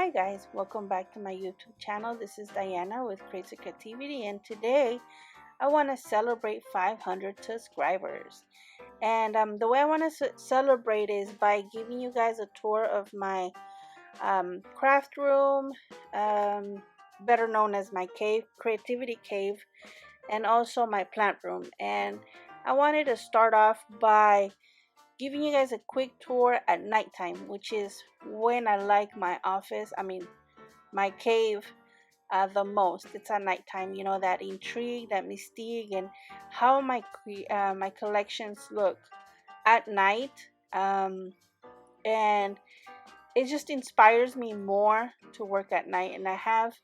Hi guys, welcome back to my YouTube channel. This is Diana with Crazy Creativity, and today I want to celebrate 500 subscribers. And the way I want to celebrate is by giving you guys a tour of my craft room, um, better known as my cave, creativity cave, and also my plant room. And I wanted to start off by giving you guys a quick tour at nighttime, which is when I like my office. My cave the most. It's at nighttime. You know, that intrigue, that mystique, and how my collections look at night. And it just inspires me more to work at night. And I have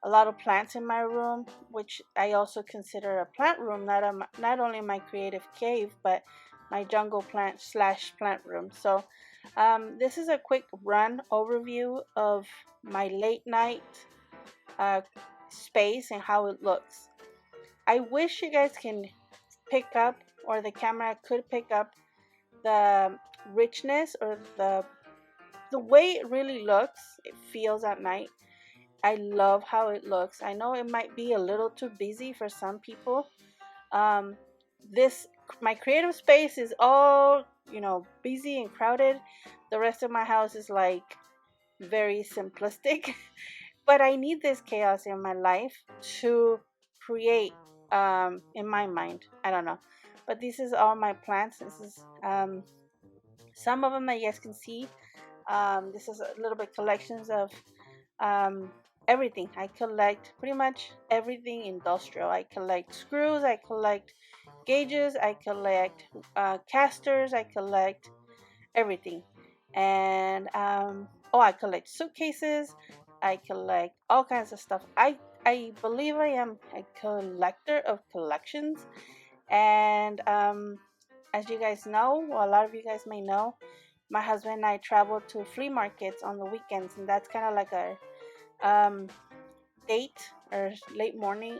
a lot of plants in my room, which I also consider a plant room, not only my creative cave, but my jungle plant slash plant room. So this is a quick run overview of my late night uh, space and how it looks. I wish you guys can pick up, or the camera could pick up, the richness or the way it really looks. It feels at night. I love how it looks. I know it might be a little too busy for some people. Um, this my creative space is all busy and crowded. The rest of my house is like very simplistic. But I need this chaos in my life to create, in my mind. I don't know. But this is all my plants. This is some of them that you guys can see. This is a little bit collections of um, everything. I collect pretty much everything industrial. I collect screws. I collect gauges. I collect casters. I collect everything. And I collect suitcases. I collect all kinds of stuff. I believe I am a collector of collections. And as you guys know, well, a lot of you guys may know, my husband and I travel to flea markets on the weekends, and that's kind of like a um, date or late morning.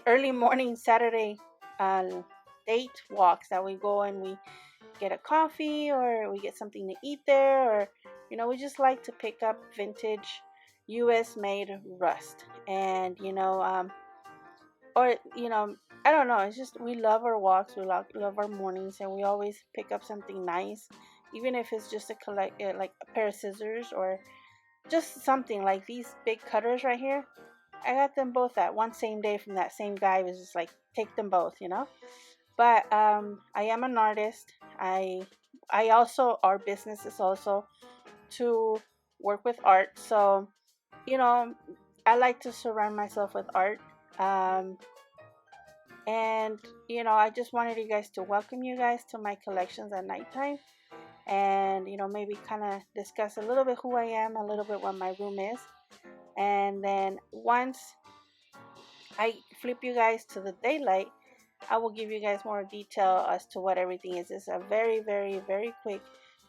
Early morning Saturday uh, date walks that we go and we get a coffee or we get something to eat there, or we just like to pick up vintage US made rust. And or I don't know, it's just we love our walks, we love our mornings, and we always pick up something nice, even if it's just like a pair of scissors or just something like these big cutters right here. I got them both at one same day from that same guy. It was just like, take them both. But I am an artist. I also, our business is also to work with art. So you know I like to surround myself with art. um, and I just wanted you guys to welcome you guys to my collections at nighttime, and maybe kind of discuss a little bit who I am, a little bit what my room is. And then once I flip you guys to the daylight, I will give you guys more detail as to what everything is. It's a very, very, very quick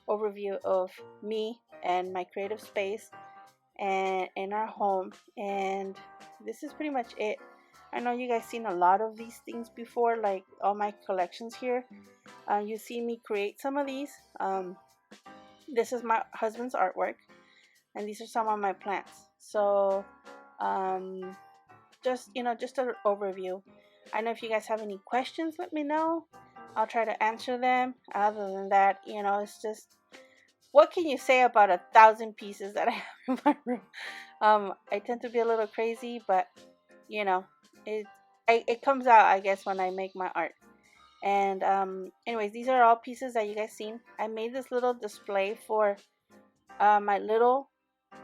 overview of me and my creative space and in our home. And this is pretty much it. I know you guys seen a lot of these things before, like all my collections here. You see me create some of these. This is my husband's artwork, and these are some of my plants. So um, just an overview. I know if you guys have any questions, let me know. I'll try to answer them. Other than that, it's just, what can you say about 1,000 pieces that I have in my room? I tend to be a little crazy, but you know, it it comes out, I guess, when I make my art. And anyways, these are all pieces that you guys seen. I made this little display for my little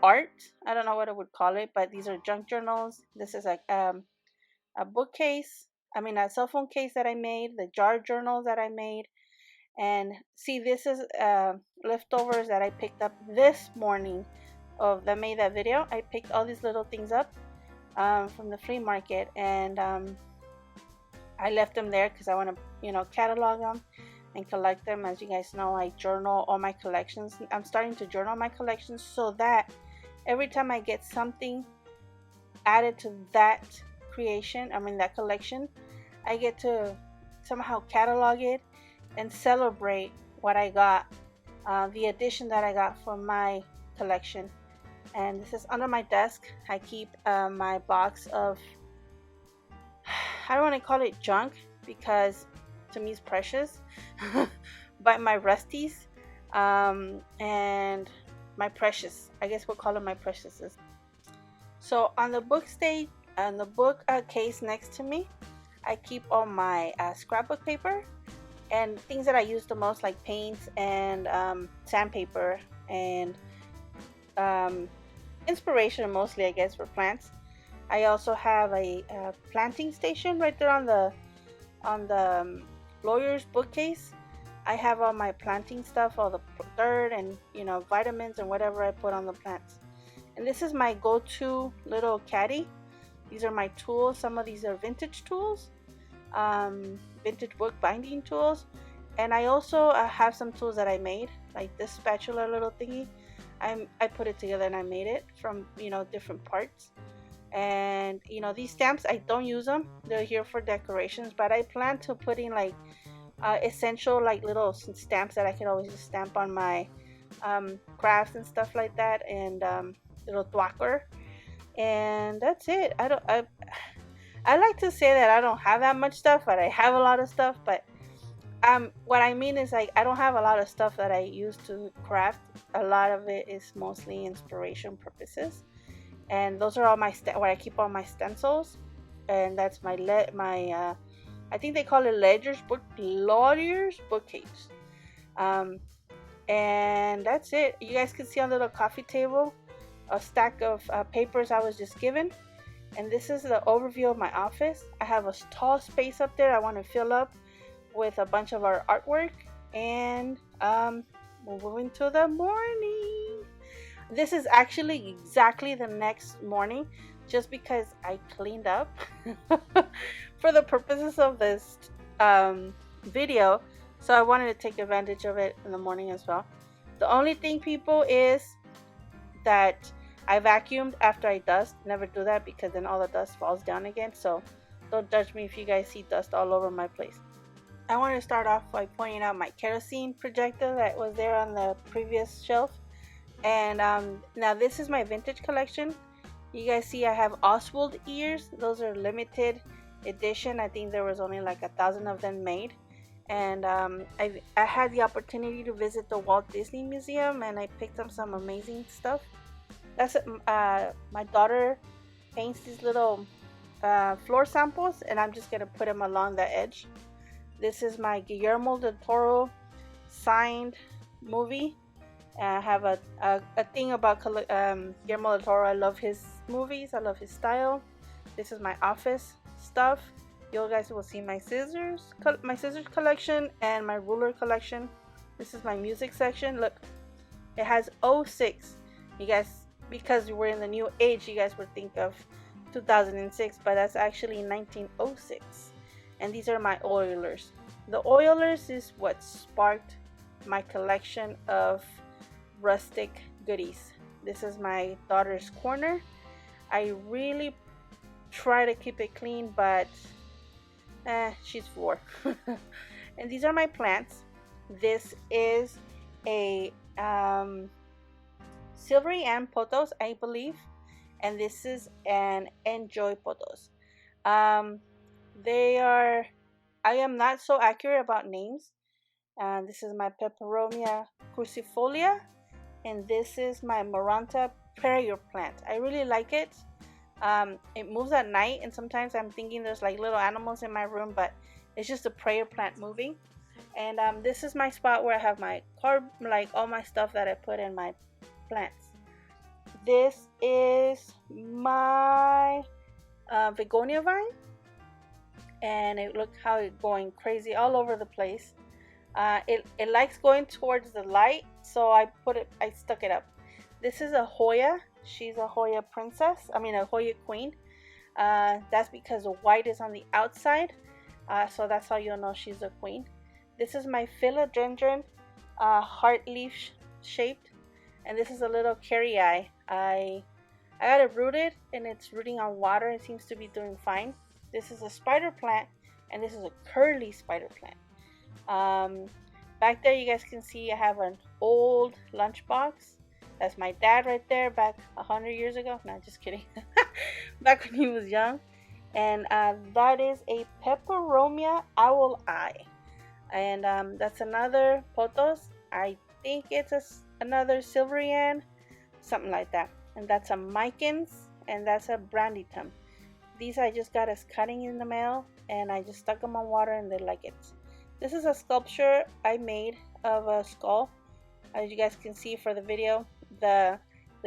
art. I don't know what I would call it, but these are junk journals. This is a bookcase. A cell phone case that I made. The jar journals that I made. And see, this is leftovers that I picked up this morning of that made that video. I picked all these little things up from the flea market, and I left them there because I want to, catalog them and collect them. As you guys know, I journal all my collections. I'm starting to journal my collections so that every time I get something added to that creation, that collection, I get to somehow catalog it and celebrate what I got, the addition that I got for my collection. And this is under my desk. I keep my box of, I don't want to call it junk because to me it's precious, but my rusties and my precious. I guess we'll call them my preciouses. So on the book stage, on the book case next to me, I keep all my scrapbook paper and things that I use the most, like paints and sandpaper and um, inspiration mostly, I guess, for plants. I also have a planting station right there on the lawyer's bookcase. I have all my planting stuff, all the dirt and vitamins and whatever I put on the plants. And this is my go-to little caddy. These are my tools. Some of these are vintage tools, vintage book binding tools, and I also have some tools that I made, like this spatula little thingy. I put it together and I made it from different parts. And these stamps, I don't use them. They're here for decorations, but I plan to put in like essential like little stamps that I can always just stamp on my crafts and stuff like that, and little thwacker. And that's it. I like to say that I don't have that much stuff, but I have a lot of stuff. But what I mean is, like, I don't have a lot of stuff that I use to craft. A lot of it is mostly inspiration purposes, and those are all my where I keep all my stencils. And that's my I think they call it lawyer's bookcase. Um, and that's it. You guys can see on the little coffee table a stack of papers I was just given. And this is the overview of my office. I have a tall space up there I want to fill up with a bunch of our artwork. And we're moving to the morning. This is actually exactly the next morning, just because I cleaned up for the purposes of this video. So I wanted to take advantage of it in the morning as well. The only thing, people, is that I vacuumed after I dust. Never do that because then all the dust falls down again. So don't judge me if you guys see dust all over my place. I want to start off by pointing out my kerosene projector that was there on the previous shelf. And now this is my vintage collection. You guys see I have Oswald ears. Those are limited edition. I think there was only like 1,000 of them made. And I had the opportunity to visit the Walt Disney Museum, and I picked up some amazing stuff. That's my daughter paints these little floor samples, and I'm just gonna put them along the edge. This is my Guillermo del Toro signed movie. I have a thing about Guillermo del Toro. I love his movies. I love his style. This is my office stuff. You guys will see my scissors collection and my ruler collection. This is my music section. Look, it has 06. You guys, because we're in the new age, you guys would think of 2006, but that's actually 1906. And these are my Oilers. The Oilers is what sparked my collection of rustic goodies. This is my daughter's corner. I really try to keep it clean, but she's 4. And these are my plants. This is a Silvery and Potos, I believe, and this is an Enjoy Potos. I am not so accurate about names. This is my Peperomia crucifolia, and this is my Maranta prayer plant. I really like it. It moves at night, and sometimes I'm thinking there's like little animals in my room, but it's just a prayer plant moving. And this is my spot where I have my like all my stuff that I put in my plants. This is my begonia vine, and look how it's going crazy all over the place. It likes going towards the light, so I stuck it up. This is a Hoya. She's a Hoya princess. I mean a Hoya queen. That's because the white is on the outside, so that's how you'll know she's a queen. This is my philodendron, heart leaf shaped, and this is a little carry eye. I got it rooted, and it's rooting on water. It seems to be doing fine. This is a spider plant, and this is a curly spider plant. Back there you guys can see I have an old lunchbox. That's my dad right there back 100 years ago. No, just kidding. Back when he was young. And that is a peperomia owl eye. And that's another potos. I think it's another silverian, something like that. And that's a Mikens, and that's a brandytum. These I just got as cutting in the mail, and I just stuck them on water, and they like it. This is a sculpture I made of a skull. As you guys can see for the video, the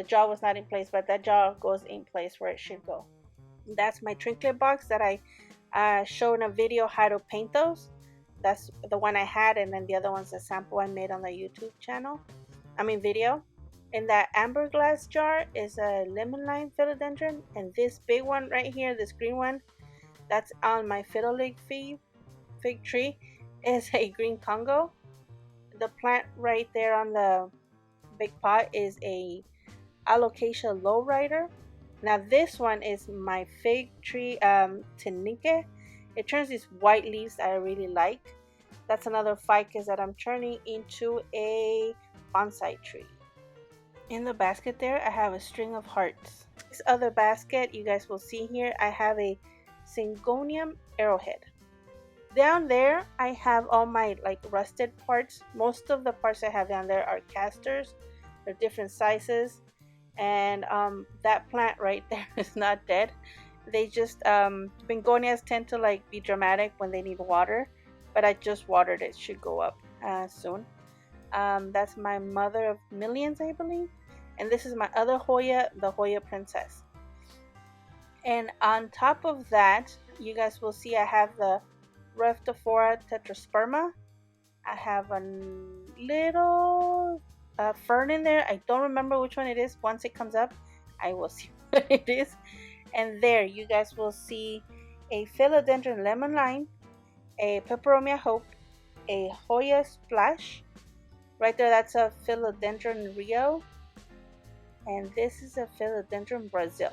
jaw was not in place, but that jaw goes in place where it should go. That's my trinket box that I showed in a video how to paint those. That's the one I had, and then the other one's a sample I made on the YouTube channel. Video. In that amber glass jar is a lemon lime philodendron, and this big one right here, this green one, that's on my fiddle leaf fig tree, is a green Congo. The plant right there on the big pot is a alocasia lowrider. Now this one is my fig tree Tenique. It turns these white leaves that I really like. That's another ficus that I'm turning into a bonsai tree. In the basket there, I have a string of hearts. This other basket, you guys will see here, I have a Syngonium arrowhead. Down there, I have all my rusted parts. Most of the parts I have down there are casters. They're different sizes. And that plant right there is not dead. They just, begonias tend to be dramatic when they need water. But I just watered it. Should go up soon. That's my mother of millions, I believe. And this is my other Hoya, the Hoya Princess. And on top of that, you guys will see I have the Rheptophora tetrasperma. I have a little fern in there. I don't remember which one it is. Once it comes up, I will see what it is. And there, you guys will see a philodendron lemon lime, a peperomia hope, a Hoya splash. Right there, that's a philodendron Rio. And this is a philodendron Brazil,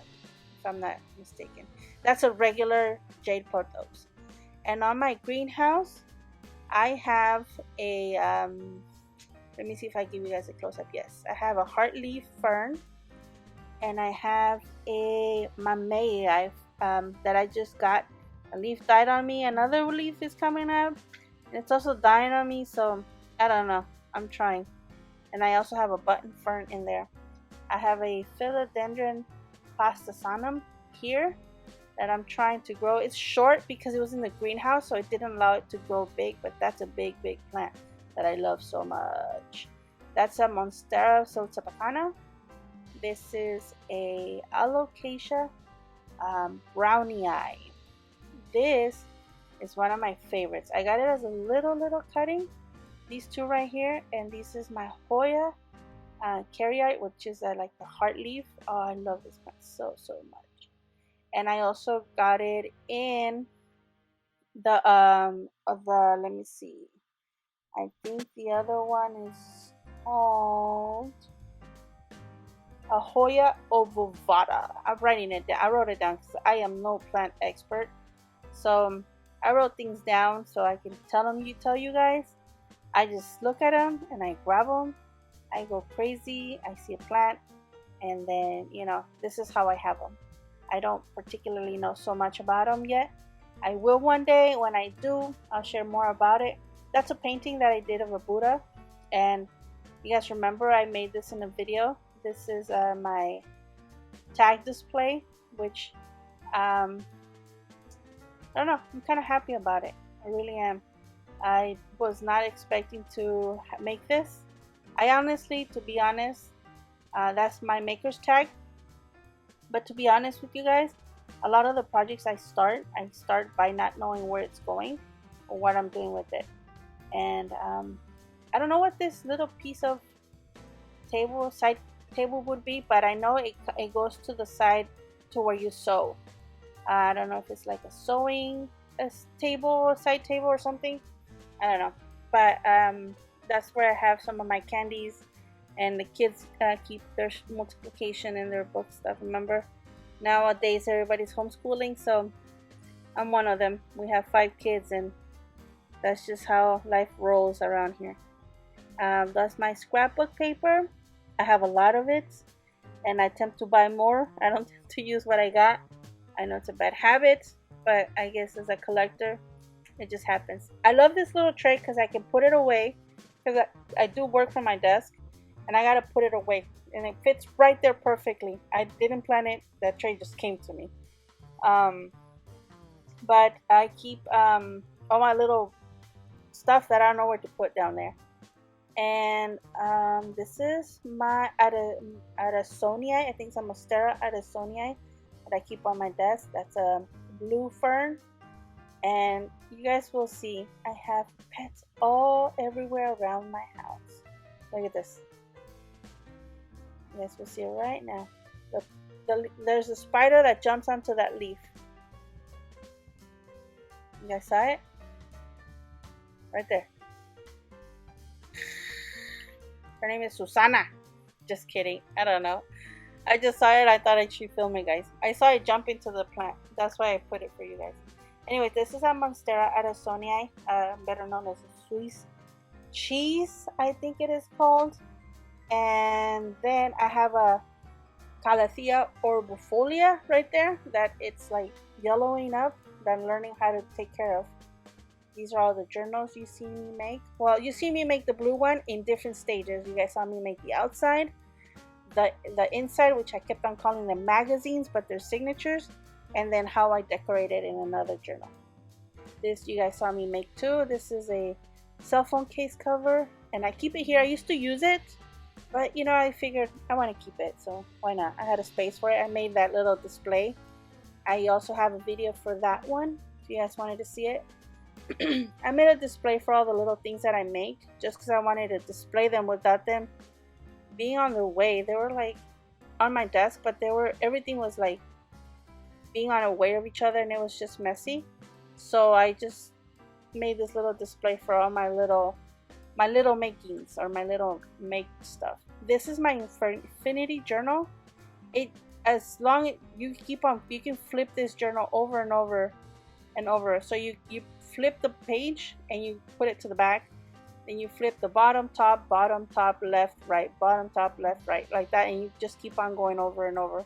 if I'm not mistaken. That's a regular jade pothos. And on my greenhouse, I have a, let me see if I give you guys a close-up. Yes, I have a heartleaf fern. And I have a mamey that I just got. A leaf died on me. Another leaf is coming up. And it's also dying on me, so I don't know. I'm trying. And I also have a button fern in there. I have a philodendron plastosanum here that I'm trying to grow. It's short because it was in the greenhouse, so it didn't allow it to grow big, but that's a big plant that I love so much. That's a Monstera solitepecana. This is a alocasia brownie eye. This is one of my favorites. I got it as a little cutting. These two right here, and this is my Hoya Cariite, which is like the heart leaf. Oh, I love this plant so much. And I also got it in the let me see. I think the other one is called a Hoya ovovata. I'm writing it down. I wrote it down because I am no plant expert. So I wrote things down so I can tell you guys. I just look at them and I grab them. I go crazy. I see a plant, and then this is how I have them. I don't particularly know so much about them yet. I will one day. When I do, I'll share more about it. That's a painting that I did of a Buddha, and you guys remember I made this in a video. This is my tag display, which I don't know. I'm kind of happy about it. I really am. I was not expecting to make this. I honestly, to be honest, that's my maker's tag. But to be honest with you guys, a lot of the projects I start by not knowing where it's going or what I'm doing with it. And I don't know what this little piece of side table would be, but I know it goes to the side to where you sew. I don't know if it's like a sewing table or side table or something. I don't know, but that's where I have some of my candies, and the kids keep their multiplication and their book stuff. Remember, nowadays everybody's homeschooling, so I'm one of them. We have 5 kids, and that's just how life rolls around here. That's my scrapbook paper. I have a lot of it, and I tend to buy more. I don't tend to use what I got. I know it's a bad habit, but I guess as a collector, it just happens. I love this little tray because I can put it away because I do work from my desk, and I gotta put it away, and it fits right there perfectly. I didn't plan it. That tray just came to me. Um, but I keep all my little stuff that I don't know where to put down there. And this is my Addisonii. I think it's a Monstera Addisonii that I keep on my desk. That's a blue fern. And you guys will see I have pets all everywhere around my house. Look at this. You guys will see it right now. There's a spider that jumps onto that leaf. You guys saw it? Right there. Her name is Susana. Just kidding. I don't know. I just saw it. I thought I should film it, guys. I saw it jump into the plant. That's why I put it for you guys. Anyway, this is a Monstera Addisonii, better known as a Swiss cheese, I think it is called. And then I have a Calathea orbifolia right there that it's like yellowing up that I'm learning how to take care of. These are all the journals you see me make. Well, you see me make the blue one in different stages. You guys saw me make the outside, the inside, which I kept on calling them magazines, but they're signatures, and then how I decorated in another journal. This you guys saw me make too. This is a cell phone case cover, and I keep it here. I used to use it, but you know, I figured I want to keep it, so why not? I had a space for it. I made that little display. I also have a video for that one if you guys wanted to see it. I made a display for all the little things that I make just because I wanted to display them without them being on their way. They were like on my desk, but everything was like being on a way of each other, and it was just messy. So I just made this little display for all my little makings, or my little make stuff. This is my infinity journal. As long as you can flip this journal over and over and over. So you flip the page and you put it to the back, then you flip the bottom, top, left, right, bottom, top, left, right, like that, and you just keep on going over and over.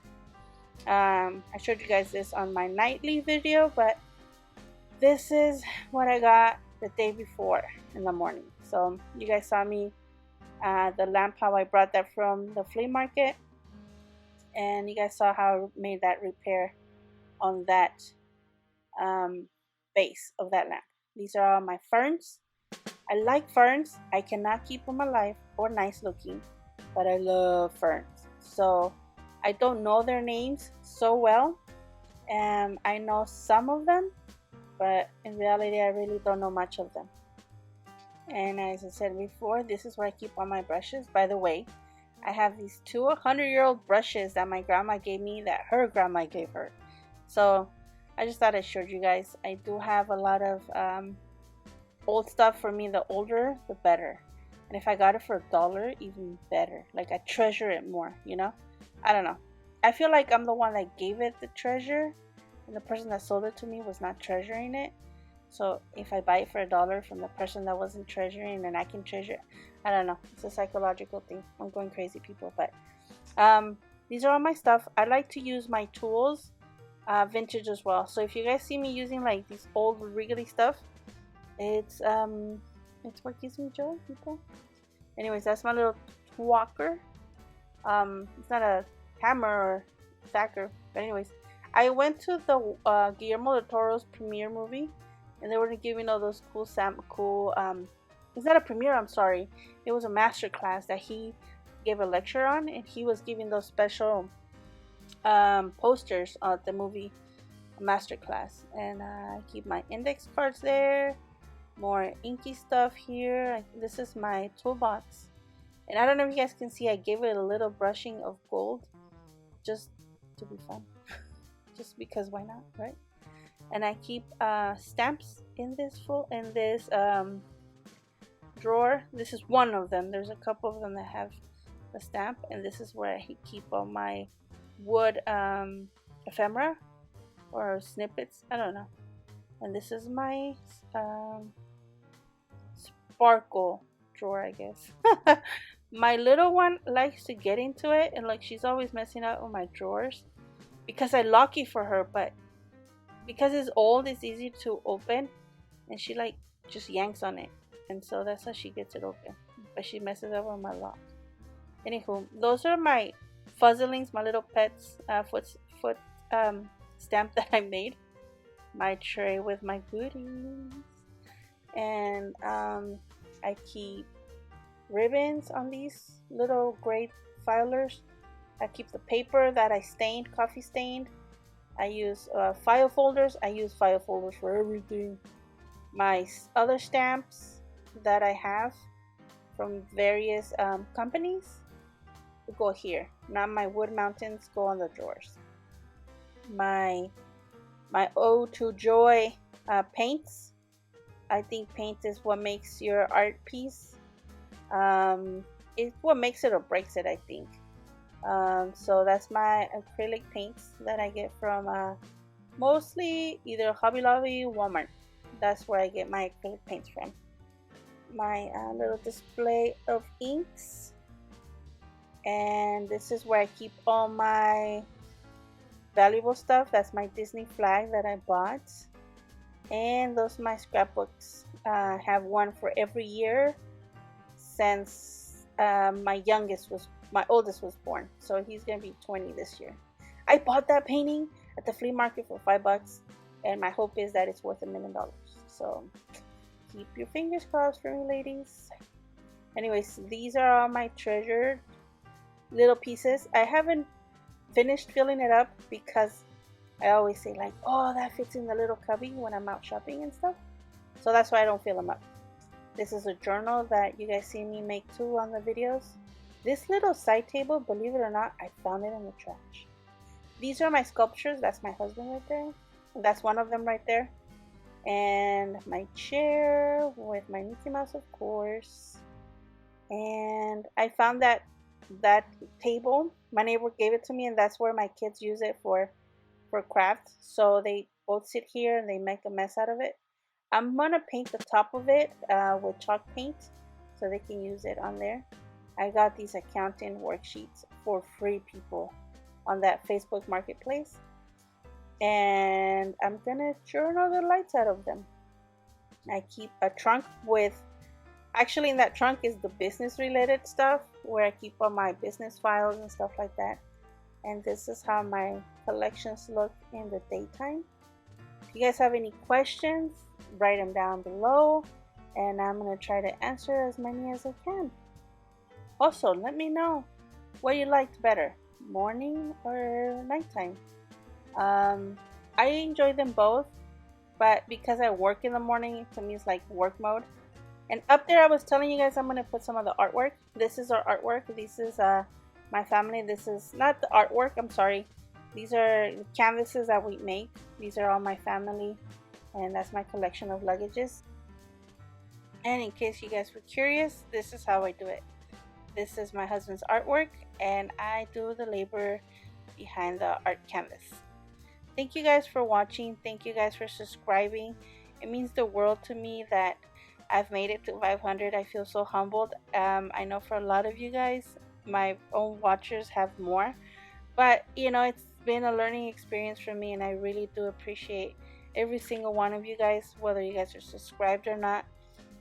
I showed you guys this on my nightly video, but this is what I got the day before in the morning. So you guys saw me the lamp, how I brought that from the flea market, and you guys saw how I made that repair on that base of that lamp. These are all my ferns. I like ferns. I cannot keep them alive or nice looking, but I love ferns. So I don't know their names so well, and I know some of them, but in reality I really don't know much of them. And as I said before, this is where I keep all my brushes. By the way, I have these 100-year-old brushes that my grandma gave me, that her grandma gave her. So I just thought I showed you guys. I do have a lot of old stuff. For me, the older the better, and if I got it for $1, even better. Like, I treasure it more, you know. I don't know, I feel like I'm the one that gave it the treasure, and the person that sold it to me was not treasuring it. So if I buy it for $1 from the person that wasn't treasuring, and I can treasure it, I don't know, it's a psychological thing. I'm going crazy, people. But these are all my stuff. I like to use my tools vintage as well. So if you guys see me using like these old wriggly stuff, it's what gives me joy, people. Anyways, that's my little walker. It's not a hammer or stacker, but anyways, I went to the Guillermo del Toro's premiere movie, and they were giving all those cool it's not a premiere, I'm sorry, it was a master class that he gave a lecture on, and he was giving those special posters of the movie master class. And I keep my index cards there, more inky stuff here. This is my toolbox, and I don't know if you guys can see, I gave it a little brushing of gold just to be fun. Just because, why not, right? And I keep stamps in this drawer. This is one of them. There's a couple of them that have a stamp, and this is where I keep all my wood ephemera or snippets, I don't know. And this is my sparkle drawer, I guess. My little one likes to get into it, and like she's always messing up with my drawers because I lock it for her, but because it's old, it's easy to open, and she like just yanks on it, and so that's how she gets it open. But she messes up with my lock. Anywho, those are my fuzzlings, my little pets, foot stamp that I made. My tray with my goodies, and I keep ribbons on these little gray filers. I keep the paper that I stained, coffee stained. I use file folders. I use file folders for everything. My other stamps that I have from various companies go here. Not my wood mountains go on the drawers. My ode to joy paints. I think paint is what makes your art piece. It's what makes it or breaks it, I think. So that's my acrylic paints that I get from mostly either Hobby Lobby or Walmart. That's where I get my acrylic paints from. My little display of inks, and this is where I keep all my valuable stuff. That's my Disney flag that I bought, and those are my scrapbooks. I have one for every year since my oldest was born, so he's gonna be 20 this year. I bought that painting at the flea market for $5, and my hope is that it's worth $1 million. So keep your fingers crossed for me, ladies. Anyways, these are all my treasured little pieces. I haven't finished filling it up because I always say like, oh, that fits in the little cubby when I'm out shopping and stuff. So that's why I don't fill them up. This is a journal that you guys see me make too on the videos. This little side table, believe it or not, I found it in the trash. These are my sculptures. That's my husband right there. That's one of them right there. And my chair with my Mickey Mouse, of course. And I found that table. My neighbor gave it to me, and that's where my kids use it for crafts. So they both sit here and they make a mess out of it. I'm gonna paint the top of it with chalk paint so they can use it on there. I got these accounting worksheets for free, people, on that Facebook marketplace, and I'm gonna journal the lights out of them. I keep a trunk with, actually in that trunk is the business related stuff where I keep all my business files and stuff like that. And this is how my collections look in the daytime. If you guys have any questions, write them down below, and I'm gonna try to answer as many as I can. Also, let me know what you liked better, morning or nighttime. I enjoy them both, but because I work in the morning, to me it's like work mode. And up there I was telling you guys I'm going to put some of the artwork. This is our artwork. This is my family. This is not the artwork, I'm sorry. These are canvases that we make. These are all my family, and that's my collection of luggages. And in case you guys were curious, this is how I do it. This is my husband's artwork, and I do the labor behind the art canvas. Thank you guys for watching. Thank you guys for subscribing. It means the world to me that I've made it to 500. I feel so humbled. I know for a lot of you guys, my own watchers have more, but you know, it's been a learning experience for me, and I really do appreciate every single one of you guys, whether you guys are subscribed or not.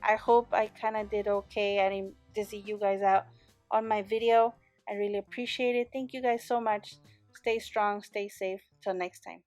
I hope I kind of did okay. I didn't dizzy you guys out on my video. I really appreciate it. Thank you guys so much. Stay strong, stay safe. Till next time.